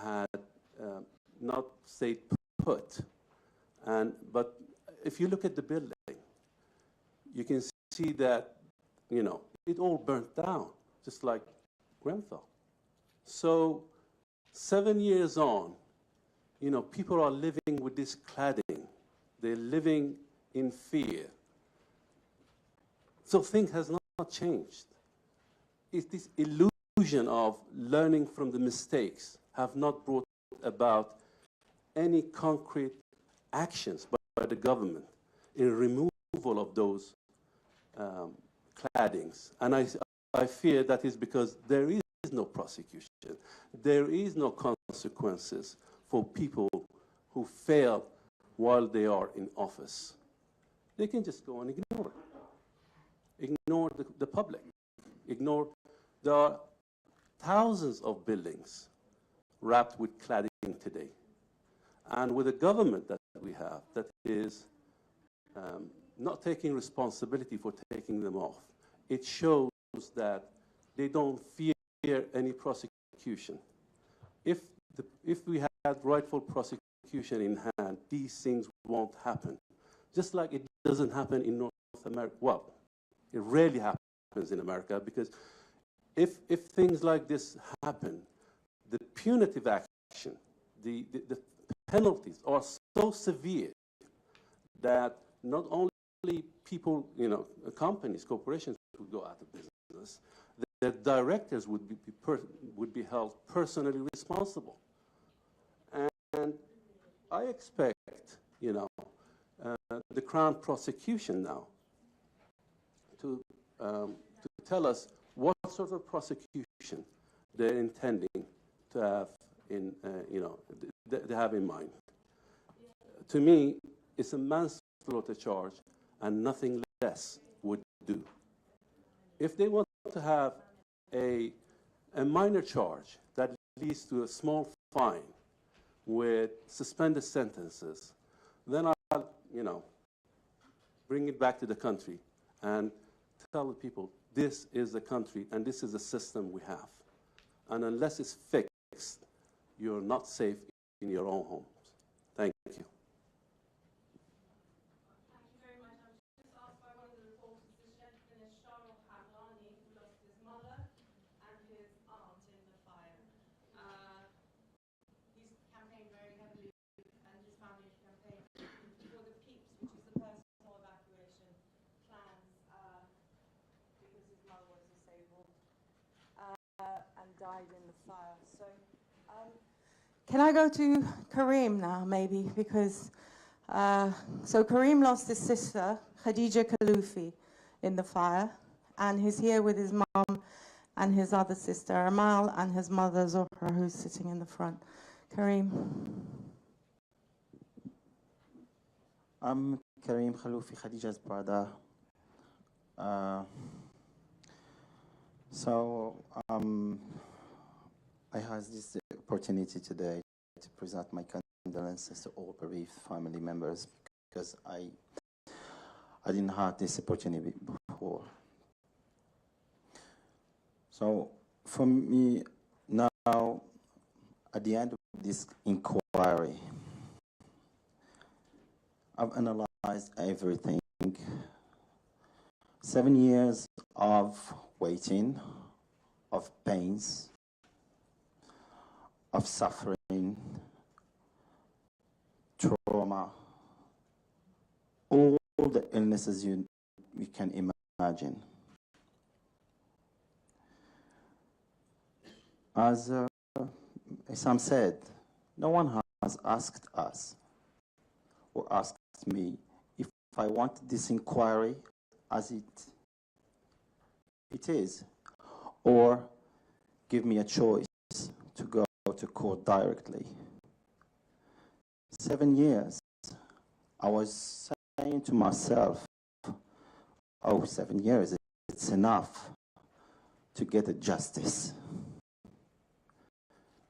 had not stayed put. But if you look at the building, you can see that, you know, it all burnt down, just like Grenfell. So 7 years on, you know, people are living with this cladding. They're living in fear. So things has not changed. It's this illusion of learning from the mistakes have not brought about any concrete actions by the government in removal of those claddings. And I fear that is because there is no prosecution. There is no consequences for people who fail while they are in office. They can just go and ignore it. Ignore the public. Ignore, there are thousands of buildings wrapped with cladding today. And with a government that we have that is not taking responsibility for taking them off, it shows that they don't fear any prosecution. If we had rightful prosecution in hand, these things won't happen. Just like it doesn't happen in North America. Well, it rarely happens in America, because if things like this happen, the punitive action, the penalties are so severe that not only people, you know, companies, corporations would go out of business, their directors would be held personally responsible. And I expect, you know, the Crown prosecution now to tell us what sort of prosecution they're intending to have in, you know, they have in mind. To me, it's a manslaughter charge, and nothing less would do. If they want to have a minor charge that leads to a small fine with suspended sentences, then I'll, you know, bring it back to the country and tell the people, this is the country and this is the system we have. And unless it's fixed, you're not safe in your own homes. Thank you. Thank you very much. I was just asked by one of the reporters, this gentleman is Shahrukh Hamlani, who lost his mother and his aunt in the fire. He's campaigned very heavily, and his family campaigned for the PEEPs, which is the personal evacuation plans, because his mother was disabled and died in the fire. So, can I go to Kareem now, maybe, because so Kareem lost his sister, Khadija Kaloufi, in the fire, and he's here with his mom and his other sister, Amal, and his mother, Zohra, who's sitting in the front. Kareem. I'm Kareem Kaloufi, Khadija's brother. I have this opportunity today to present my condolences to all bereaved family members, because I didn't have this opportunity before. So for me now, at the end of this inquiry, I've analyzed everything. 7 years of waiting, of pains, of suffering, trauma, all the illnesses you can imagine. As Sam said, no one has asked us or asked me if I want this inquiry as it is, or give me a choice to go to court directly. 7 years, I was saying to myself, oh, 7 years, it's enough to get a justice.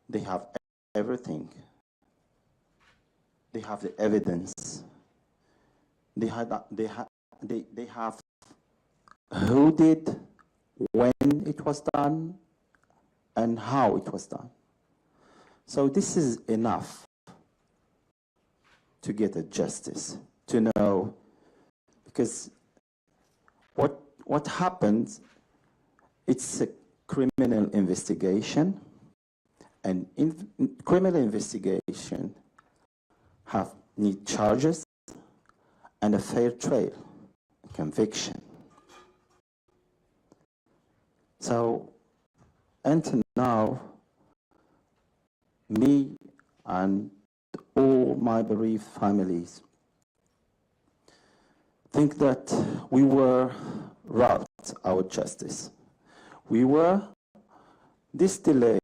They have everything. They have the evidence. They have who did, when it was done, and how it was done. So this is enough to get a justice, to know, because what happens, it's a criminal investigation, and criminal investigation need charges and a fair trial, conviction. So, until now, me and all my bereaved families think that we were robbed our justice. This delay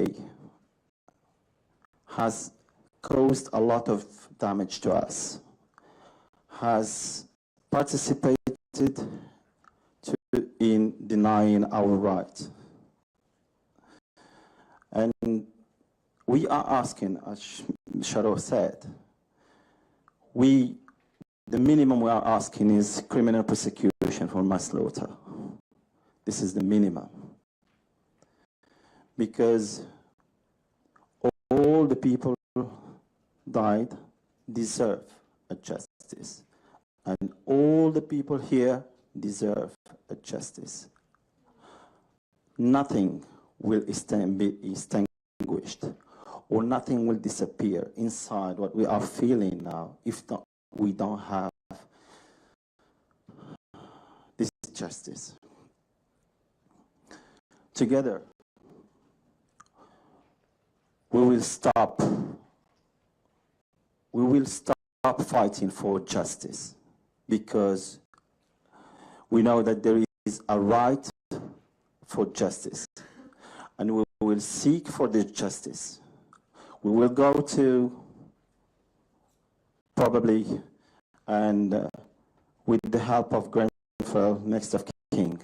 has caused a lot of damage to us, has participated in denying our rights. And we are asking, as Sharo said, the minimum we are asking is criminal prosecution for manslaughter. This is the minimum. Because all the people died deserve a justice. And all the people here deserve a justice. Nothing will be extinguished, or nothing will disappear inside what we are feeling now if we don't have this justice. Together, we will stop fighting for justice, because we know that there is a right for justice, and we will seek for the justice. We will go to probably, and with the help of Grenfell, next of kin.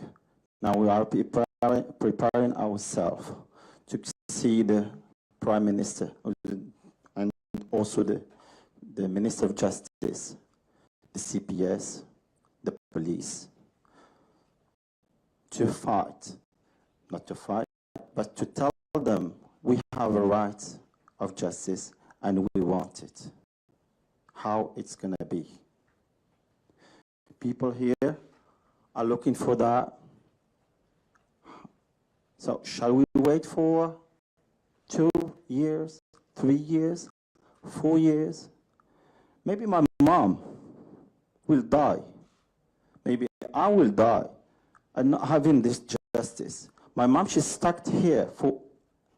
Now we are preparing ourselves to see the Prime Minister and also the Minister of Justice, the CPS, the police, to fight, not to fight, but to tell them we have a right of justice and we want it. How it's going to be. People here are looking for that. So shall we wait for 2 years, 3 years, 4 years? Maybe my mom will die. Maybe I will die and not having this justice. My mom, she's stuck here for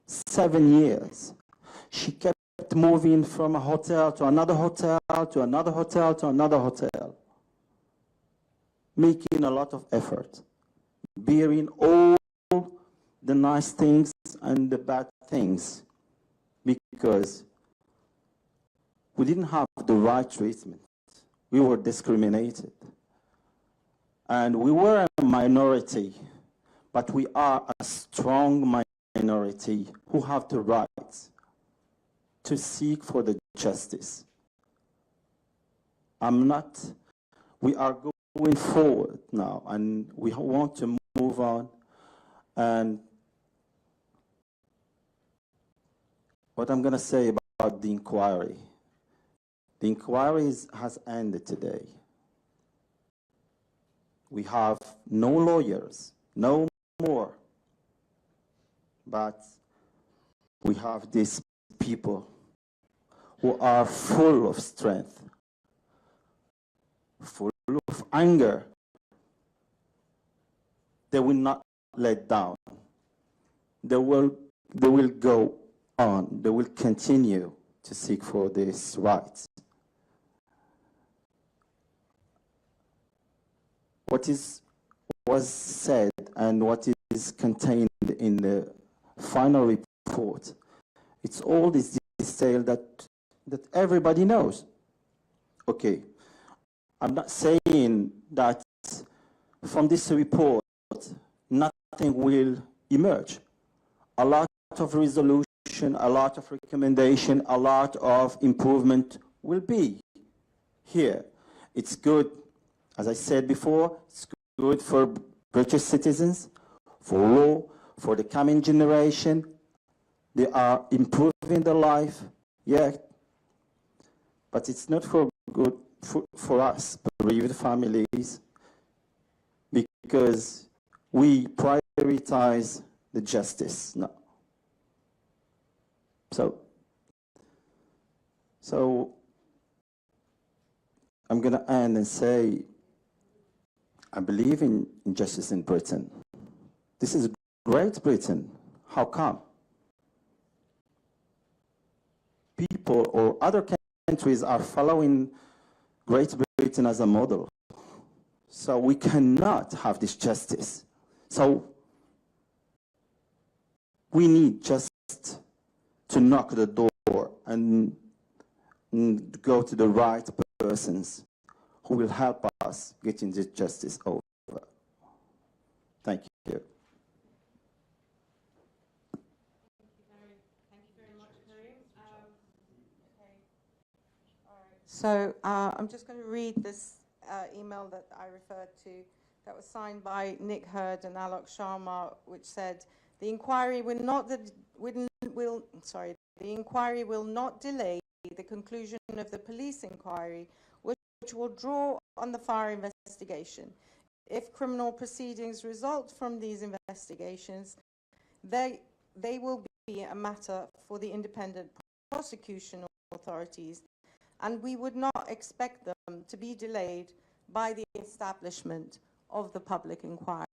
7 years. She kept moving from a hotel to another hotel, to another hotel, to another hotel, making a lot of effort, bearing all the nice things and the bad things, because we didn't have the right treatment. We were discriminated. And we were a minority, but we are a strong minority who have the right to seek for the justice. We are going forward now, and we want to move on. And what I'm going to say about the inquiry has ended today. We have no lawyers, no more, but we have these people who are full of strength, full of anger. They will not let down. They will go on. They will continue to seek for these rights. What was said and what is contained in the final report, it's all this detail that everybody knows. Okay, I'm not saying that from this report nothing will emerge. A lot of resolution, a lot of recommendation, a lot of improvement will be here. It's good, as I said before, it's good for British citizens, for law, for the coming generation, They are improving their life, yeah, but it's not for good for us, bereaved families, because we prioritize the justice. No. So I'm going to end and say, I believe in justice in Britain. This is Great Britain. How come? People or other countries are following Great Britain as a model. So we cannot have this justice. So we need just to knock the door and go to the right persons who will help us getting this justice over. Thank you. Thank you very much, Karim. Okay. All right. So I'm just going to read this email that I referred to that was signed by Nick Hurd and Alok Sharma, which said, the inquiry will not delay the conclusion of the police inquiry, which will draw on the fire investigation. If criminal proceedings result from these investigations, they will be a matter for the independent prosecution authorities, and we would not expect them to be delayed by the establishment of the public inquiry.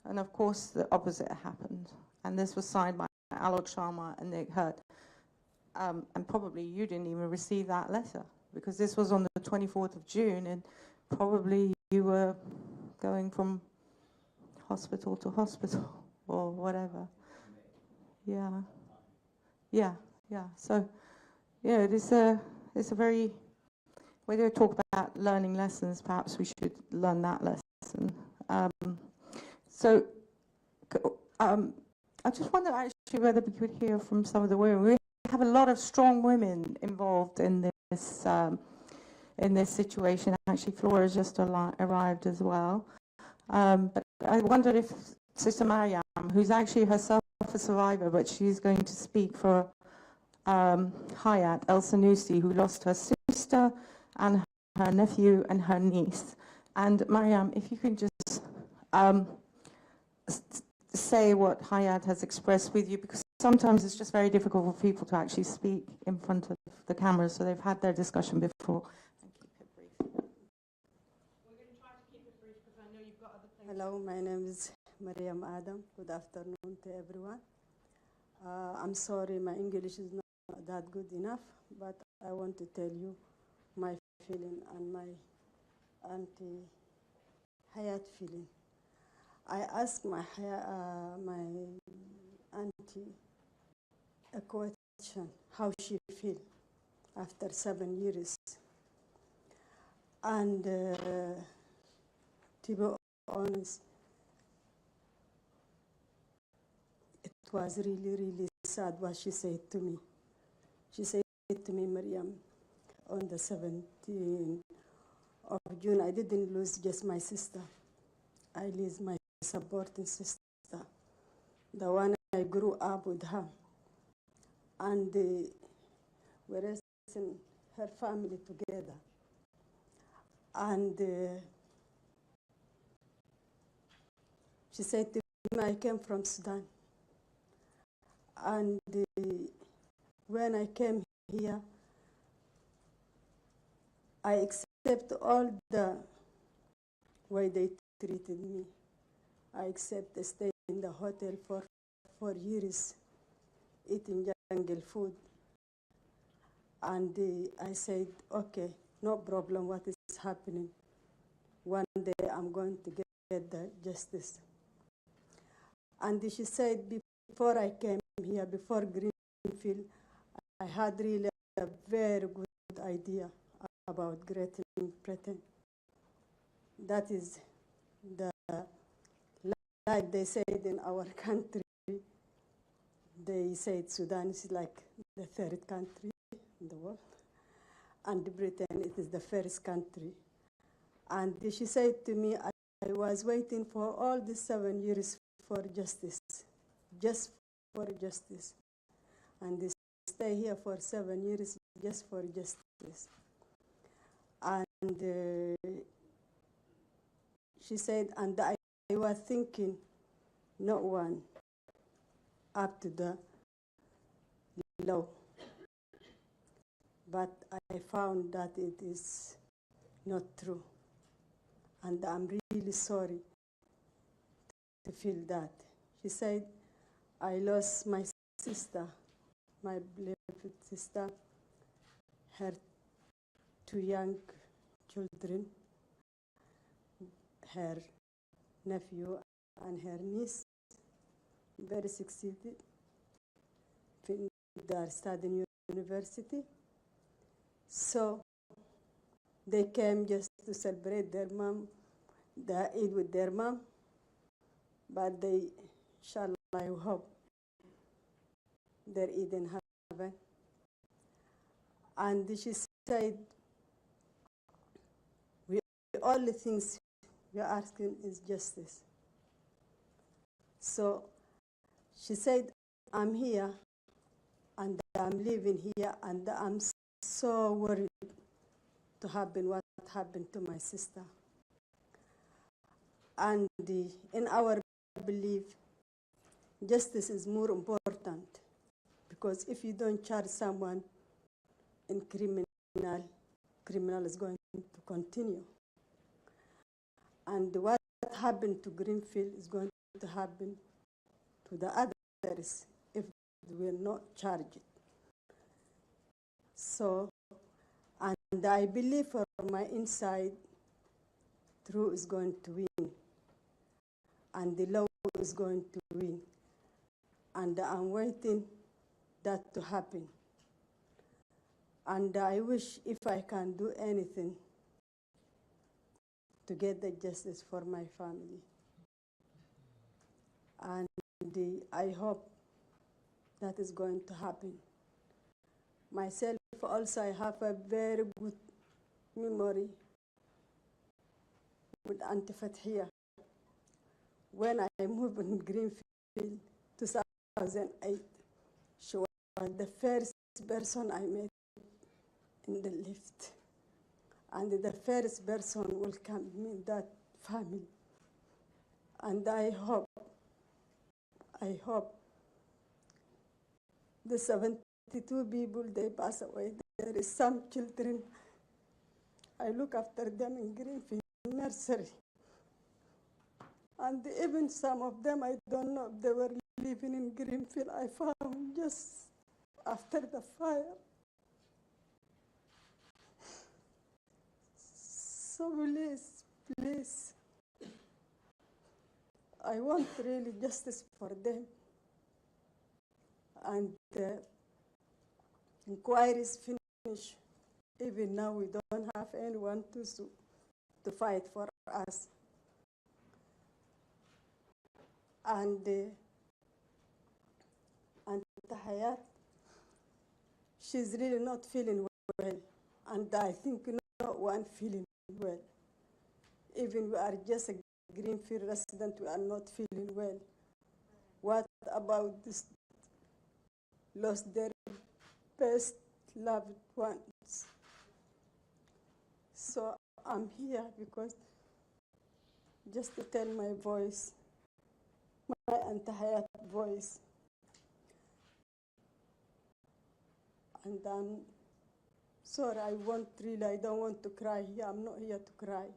And of course, the opposite happened. And this was signed by Alok Sharma and Nick Hurd. And probably you didn't even receive that letter, because this was on the 24th of June, and probably you were going from hospital to hospital or whatever. Yeah. So, yeah, it's a very, when you talk about learning lessons, perhaps we should learn that lesson. I just wonder actually whether we could hear from some of the women. We have a lot of strong women involved in this situation. Actually, Flora just arrived as well. But I wondered if Sister Mariam, who's actually herself a survivor, but she's going to speak for Hayat El Sanusi, who lost her sister and her nephew and her niece. And Mariam, if you can just say what Hayat has expressed with you, because sometimes it's just very difficult for people to actually speak in front of the camera, so they've had their discussion before. And keep it brief. We're going to try to keep it brief because I know you've got other things. Hello, my name is Mariam Adam. Good afternoon to everyone. I'm sorry, my English is not that good enough, but I want to tell you my feeling and my Auntie Hayat feeling. I asked my auntie a question, how she feel after 7 years. And to be honest, it was really, really sad what she said to me. She said to me, Mariam, on the 17th of June, I didn't lose just my sister. I lost my supporting sister, the one I grew up with her. And we're raising her family together. And she said to me, I came from Sudan. And when I came here, I accept all the way they treated me. I accept to stay in the hotel for 4 years, eating jungle food. And I said, okay, no problem what is happening. One day I'm going to get the justice. And she said, before I came here, before Greenfield, I had really a very good idea about Great Britain. That is like they said in our country, they said Sudan is like the third country in the world, and Britain, it is the first country. And she said to me, I was waiting for all these 7 years for justice, just for justice. And they stay here for 7 years just for justice. And she said, and I was thinking, no one up to the law. But I found that it is not true. And I'm really sorry to feel that. She said, I lost my sister, my beloved sister, her 2 young children, her nephew and her niece, very succeeded. They are studying university. So they came just to celebrate their mom, the Eid with their mom, but they, inshallah, I hope they're Eid in heaven. And she said, all the things we are asking is justice. So she said, I'm here and I'm living here and I'm so worried to happen what happened to my sister. And in our belief, justice is more important, because if you don't charge someone in criminal is going to continue. And what happened to Greenfield is going to happen to the others if they will not charge it. So, and I believe for my inside, truth is going to win, and the law is going to win. And I'm waiting that to happen. And I wish if I can do anything to get the justice for my family. And I hope that is going to happen. Myself also, I have a very good memory with Auntie Fathia. When I moved in Greenfield, 2008, she was the first person I met in the lift. And the first person welcomed me in that family. And I hope the 72 people, they pass away. There is some children, I look after them in Greenfield nursery. And even some of them, I don't know if they were living in Greenfield. I found just after the fire. So please, I want really justice for them. And the inquiry is finished. Even now, we don't have anyone to fight for us. And Hayat, she's really not feeling well. And I think no one feeling well. Even we are just a Greenfield resident, we are not feeling well. What about this lost their best loved ones? So I'm here because just to tell my voice, my Auntie Hayat voice. And I'm sorry, I don't want to cry here. I'm not here to cry.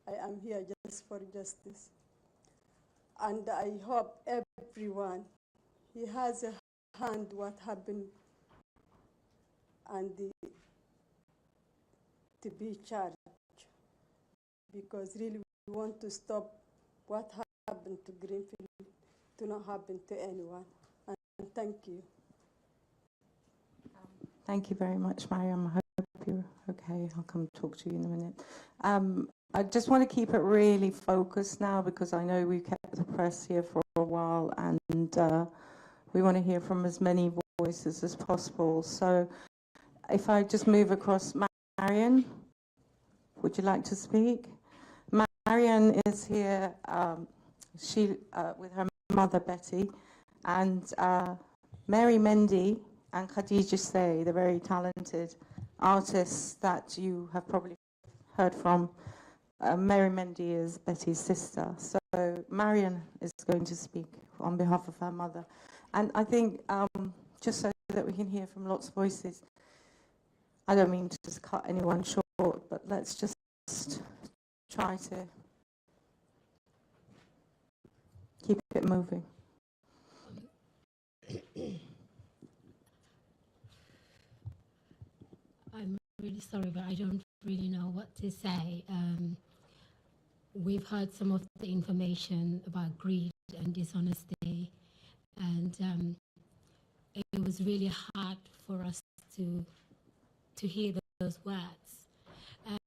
I am here just for justice. And I hope everyone, he has a hand what happened and to be charged. Because really we want to stop what happened to Greenfield to not happen to anyone. And thank you. Thank you very much, Mariam. I hope you're okay. I'll come talk to you in a minute. I just want to keep it really focused now, because I know we've kept the press here for a while, and we want to hear from as many voices as possible. So if I just move across, Marian, would you like to speak? Marian is here, she with her mother, Betty, And Mary Mendy and Khadija Say, the very talented artists that you have probably heard from. Mary Mendy is Betty's sister. So Marion is going to speak on behalf of her mother. And I think, just so that we can hear from lots of voices, I don't mean to just cut anyone short, but let's just try to keep it moving. I'm really sorry, but I don't really know what to say. We've heard some of the information about greed and dishonesty, and it was really hard for us to hear those words.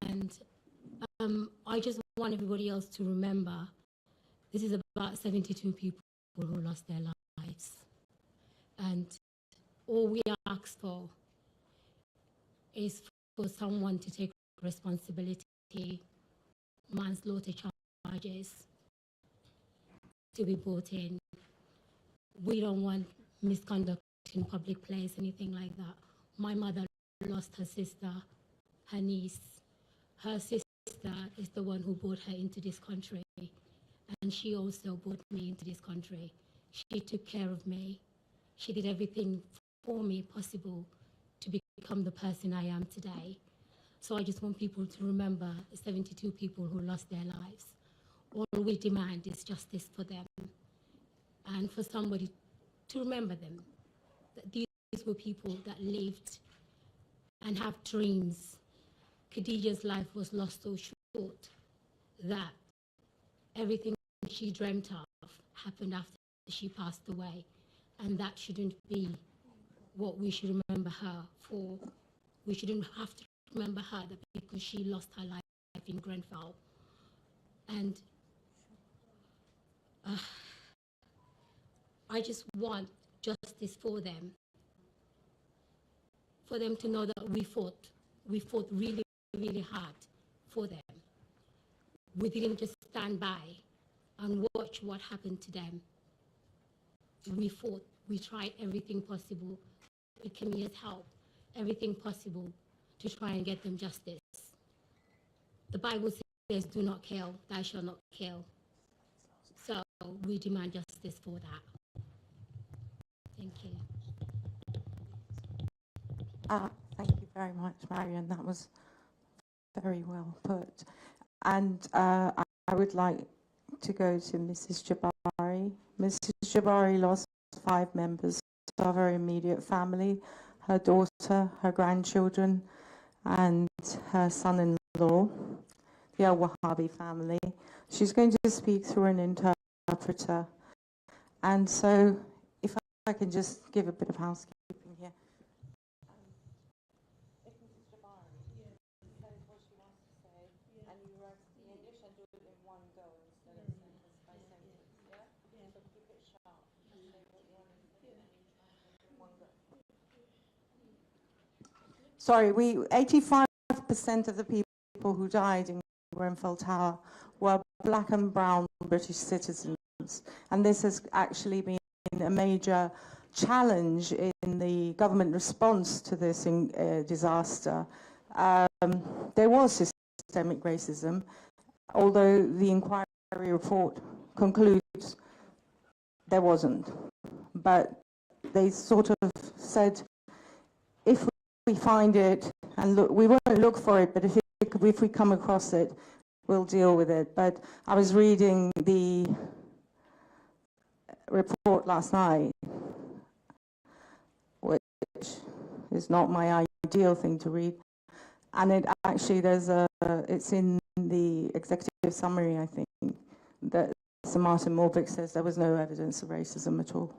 And I just want everybody else to remember, this is about 72 people who lost their lives. And all we ask for is for someone to take responsibility, manslaughter charges to be brought in. We don't want misconduct in public place, anything like that. My mother lost her sister, her niece. Her sister is the one who brought her into this country, and she also brought me into this country. She took care of me. She did everything for me possible to become the person I am today. So I just want people to remember the 72 people who lost their lives. All we demand is justice for them, and for somebody to remember them. That these were people that lived and have dreams. Khadija's life was lost so short that everything she dreamt of happened after she passed away, and that shouldn't be what we should remember her for. We shouldn't have to remember her that because she lost her life in Grenfell. And I just want justice for them to know that we fought really, really hard for them. We didn't just stand by and watch what happened to them. We fought, we tried everything possible, with Camilla's help, everything possible to try and get them justice. The Bible says, do not kill, thou shalt not kill. So we demand justice for that. Thank you. Thank you very much, Marion. That was very well put. And I would like to go to Mrs. Jabari. Mrs. Jabari lost 5 members of her immediate family, her daughter, her grandchildren, and her son-in-law, the Al-Wahabi family. She's going to speak through an interpreter. And so if I can just give a bit of housekeeping here. If Mrs. Jabari says what she wants to say, and you write the English and do it in one go instead of sentence by sentence, yeah? So keep it sharp. Say what you want to say in one go. Sorry, 85% of the people who died in Grenfell Tower were black and brown British citizens. And this has actually been a major challenge in the government response to this disaster. There was systemic racism, although the inquiry report concludes there wasn't. But they sort of said, if we find it, and look, we won't look for it, but if we come across it, we'll deal with it. But I was reading the report last night, which is not my ideal thing to read, and it actually it's in the executive summary, I think, that Sir Martin Morvick says there was no evidence of racism at all.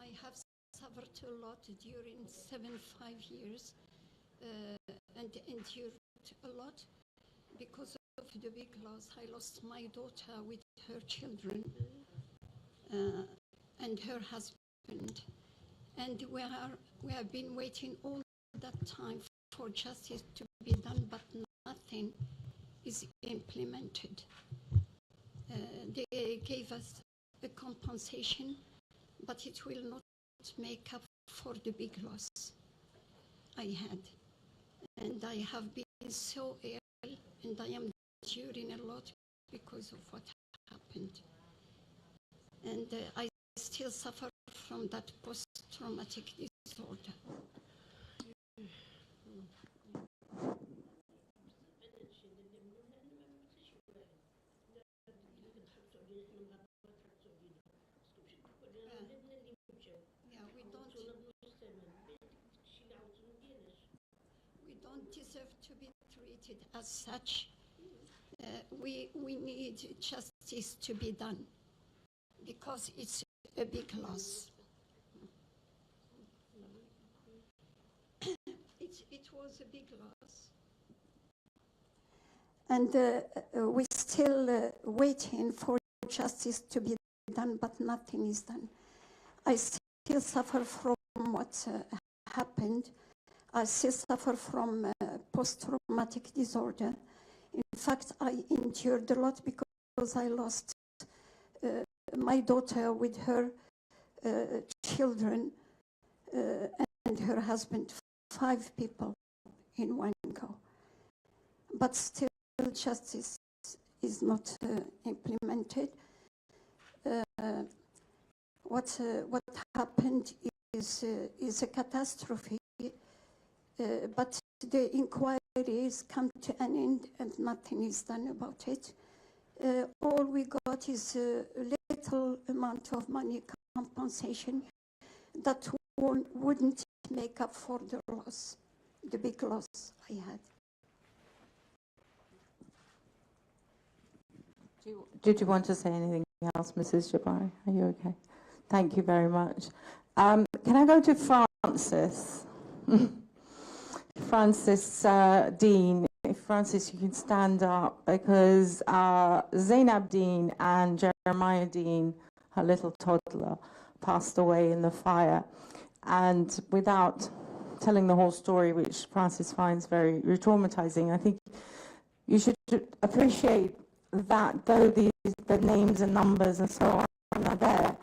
I have suffered a lot during 5 years and endured a lot because of the big loss. I lost my daughter with her children and her husband. And we have been waiting all that time for justice to be done, but nothing is implemented. They gave us a compensation, but it will not make up for the big loss I had. And I have been so ill, and I am enduring a lot because of what happened. And I still suffer from that post-traumatic disorder. We don't deserve to be treated as such. We need justice to be done because it's a big loss. It was a big loss. And we're still waiting for justice to be done, but nothing is done. I still suffer from what happened. I still suffer from post-traumatic disorder. In fact, I endured a lot because I lost my daughter with her children and her husband, 5 people in one go. But still justice is not implemented. What happened is a catastrophe, but the inquiries come to an end and nothing is done about it. All we got is a little amount of money compensation that wouldn't make up for the loss, the big loss I had. Did you want to say anything else, Mrs. Jabari? Are you okay? Thank you very much. Can I go to Francis? Francis Dean. If Francis, you can stand up, because Zainab Dean and Jeremiah Dean, her little toddler, passed away in the fire. And without telling the whole story, which Francis finds very traumatizing, I think you should appreciate that though the names and numbers and so on are there,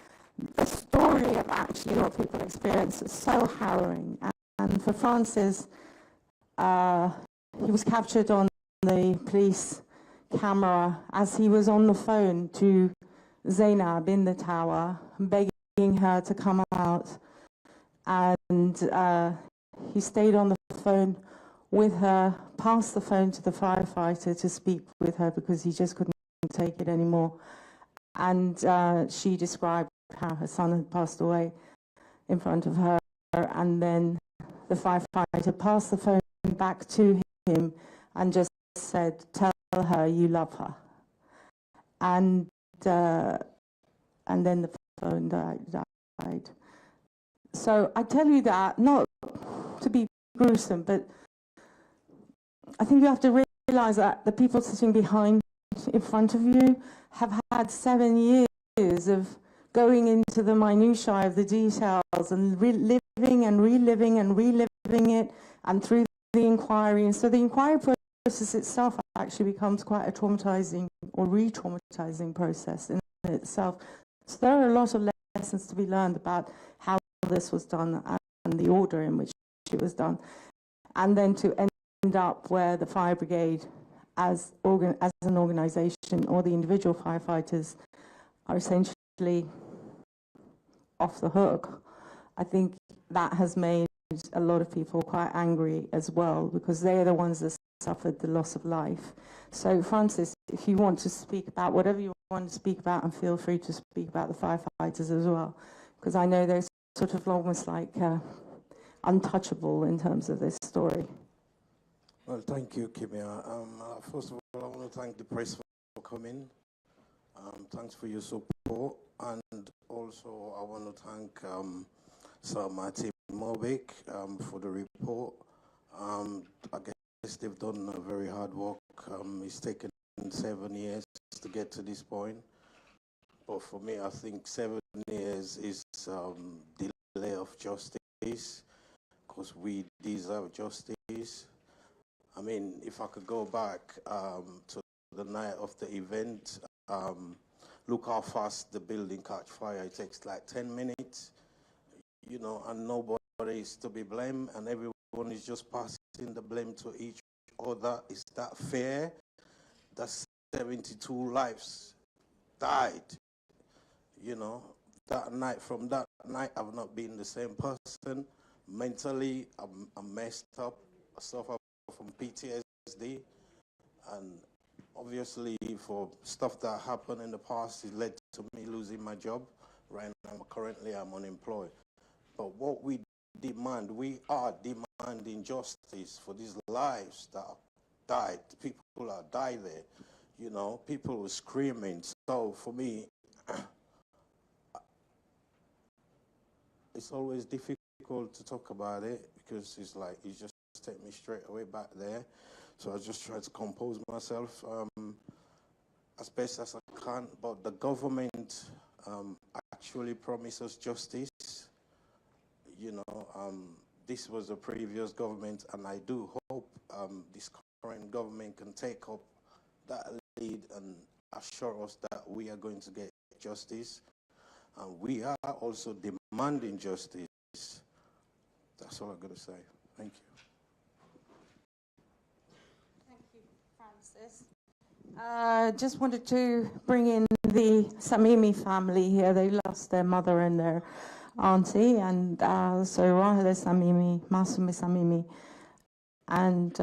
the story of actually what people experience is so harrowing. And for Francis, he was captured on the police camera as he was on the phone to Zainab in the tower, begging her to come out. And he stayed on the phone with her, passed the phone to the firefighter to speak with her because he just couldn't take it anymore. And she described how her son had passed away in front of her, and then the firefighter passed the phone back to him and just said, "Tell her you love her." And then the phone died. So I tell you that not to be gruesome, but I think you have to realize that the people sitting behind, in front of you, have had 7 years of going into the minutiae of the details and living and reliving it, and through the inquiry. And so the inquiry process itself actually becomes quite a traumatizing or re-traumatizing process in itself. So there are a lot of lessons to be learned about how this was done and the order in which it was done. And then to end up where the fire brigade as an organization, or the individual firefighters, are essentially off the hook. I think that has made a lot of people quite angry as well, because they are the ones that suffered the loss of life. So Francis, if you want to speak about whatever you want to speak about, and feel free to speak about the firefighters as well, because I know they're sort of almost like untouchable in terms of this story. Well, thank you, Kimia. First of all, I want to thank the press for coming. Thanks for your support. And also, I want to thank Sir Martin Mobic for the report. I guess they've done very hard work. It's taken 7 years to get to this point. But for me, I think 7 years is delay of justice, because we deserve justice. I mean, if I could go back to the night of the event, look how fast the building catch fire. It takes like 10 minutes, you know, and nobody is to be blamed, and everyone is just passing the blame to each other. Is that fair? That's 72 lives died, you know. That night, from that night, I've not been the same person. Mentally, I'm messed up. I suffer from PTSD, and obviously for stuff that happened in the past, it led to me losing my job. Right now, currently I'm unemployed. But what we demand, we are demanding justice for these lives that died. People are died there, you know, people were screaming. So for me, it's always difficult to talk about it, because it's like, you just take me straight away back there. So I just try to compose myself as best as I can. But the government actually promises justice. You know, this was a previous government, and I do hope this current government can take up that lead and assure us that we are going to get justice. And we are also demanding justice. That's all I've got to say. Thank you. Thank you, Francis. Just wanted to bring in the Samimi family here. They lost their mother and their auntie, and so Rahila Samimi, Masumi Samimi, and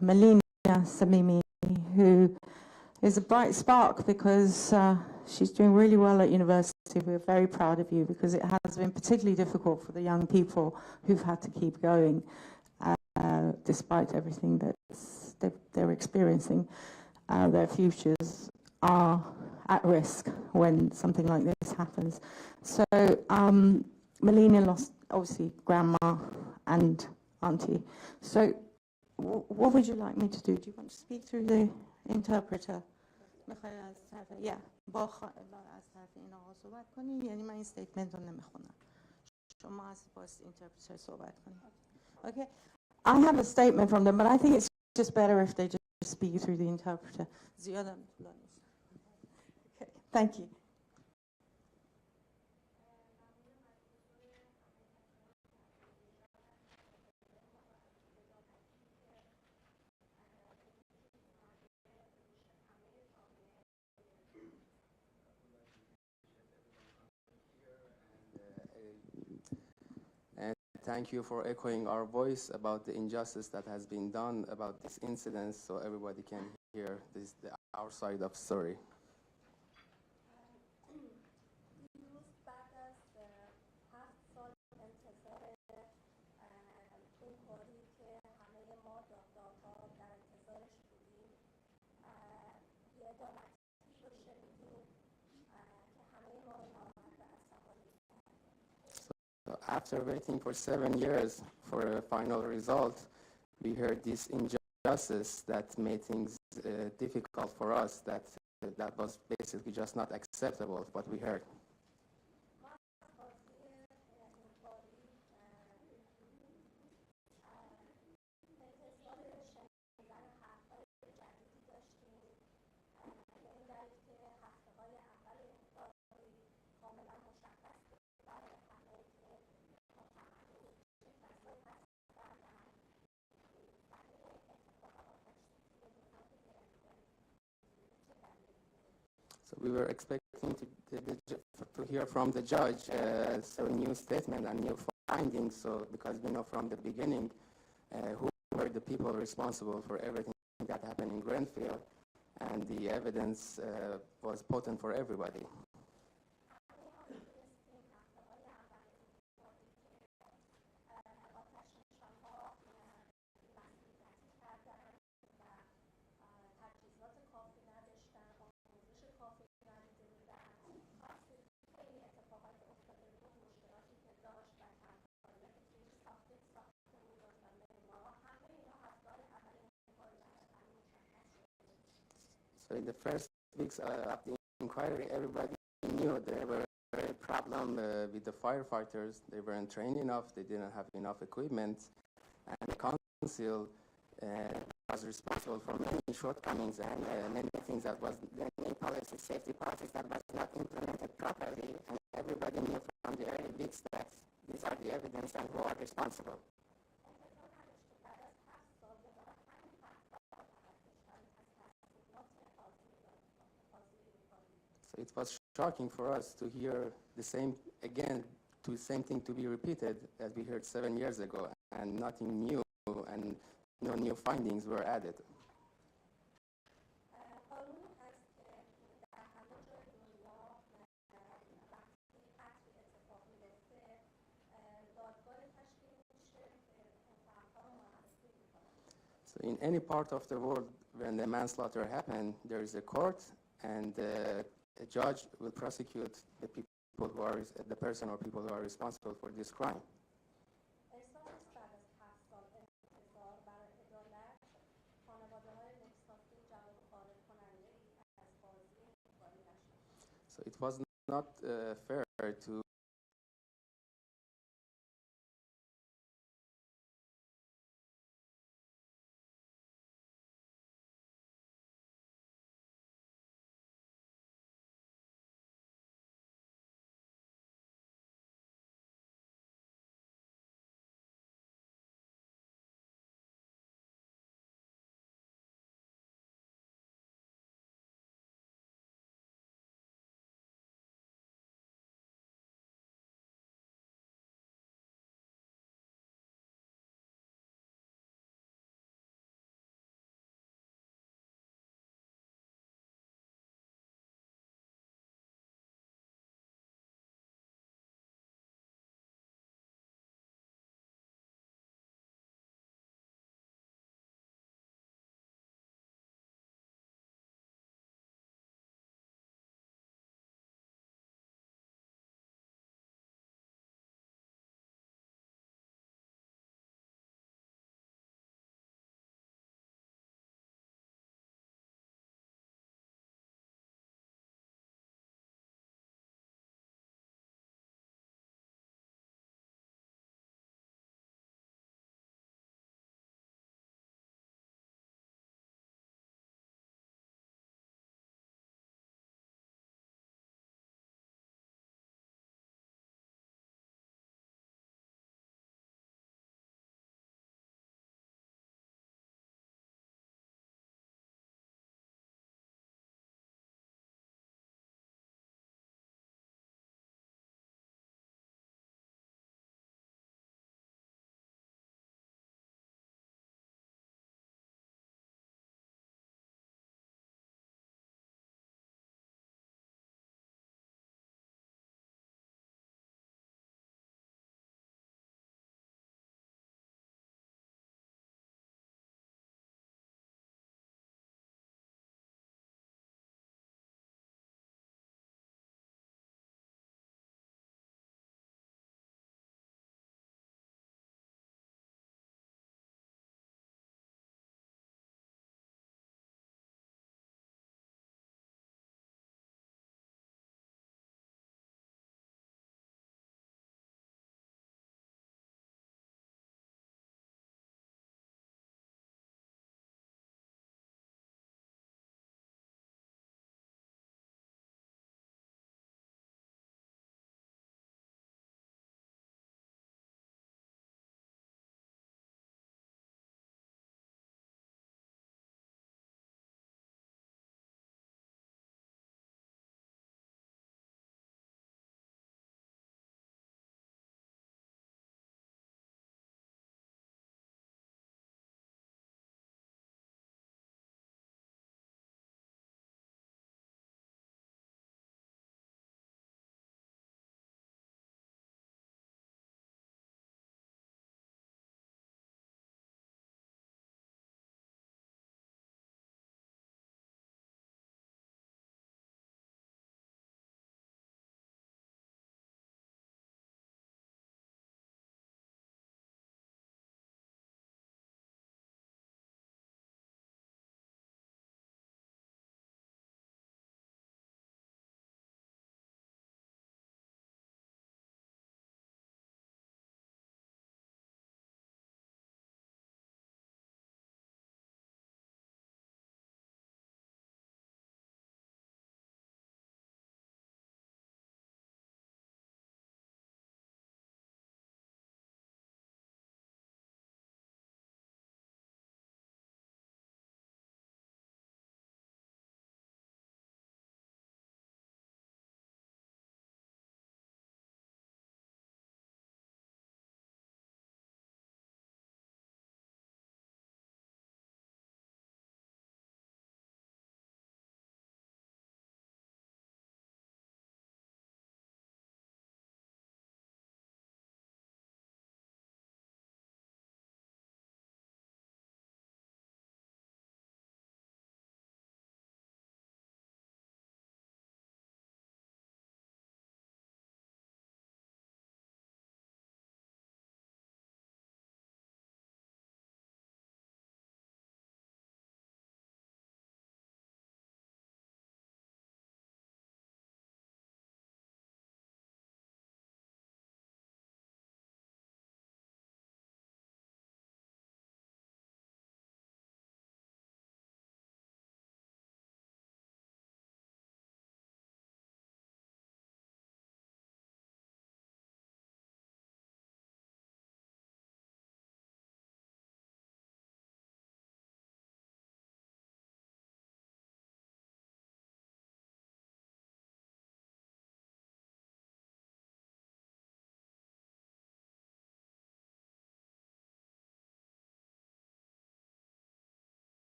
Melina Samimi, who is a bright spark because she's doing really well at university. We're very proud of you, because it has been particularly difficult for the young people who've had to keep going despite everything that they're experiencing. Their futures are at risk when something like this happens. So Melina lost, obviously, grandma and auntie. So what would you like me to do? Do you want to speak through the interpreter? Yeah. با از طرف این آقا صحبت کنی، یعنی من این statement رو نمیخونم. شما از باز interpreter صحبت کنی. Okay. I have a statement from them, but I think it's just better if they just speak through the interpreter. زیادم طولانی است. Okay. Thank you. Thank you for echoing our voice about the injustice that has been done about this incident, so everybody can hear our side of the story. So after waiting for 7 years for a final result, we heard this injustice that made things difficult for us, that was basically just not acceptable, what we heard. So we were expecting to hear from the judge a new statement and new findings, so because we know from the beginning who were the people responsible for everything that happened in Grenfell, and the evidence was potent for everybody. So in the first weeks of the inquiry, everybody knew there were a problem with the firefighters. They weren't trained enough, they didn't have enough equipment, and the council was responsible for many shortcomings and many things that was many policy, safety policies that was not implemented properly, and everybody knew from the early weeks that these are the evidence and who are responsible. So it was shocking for us to hear the same thing to be repeated as we heard 7 years ago, and nothing new and no new findings were added. So in any part of the world when the manslaughter happened, there is a court, and a judge will prosecute the people who are the person or people who are responsible for this crime. So it was not fair to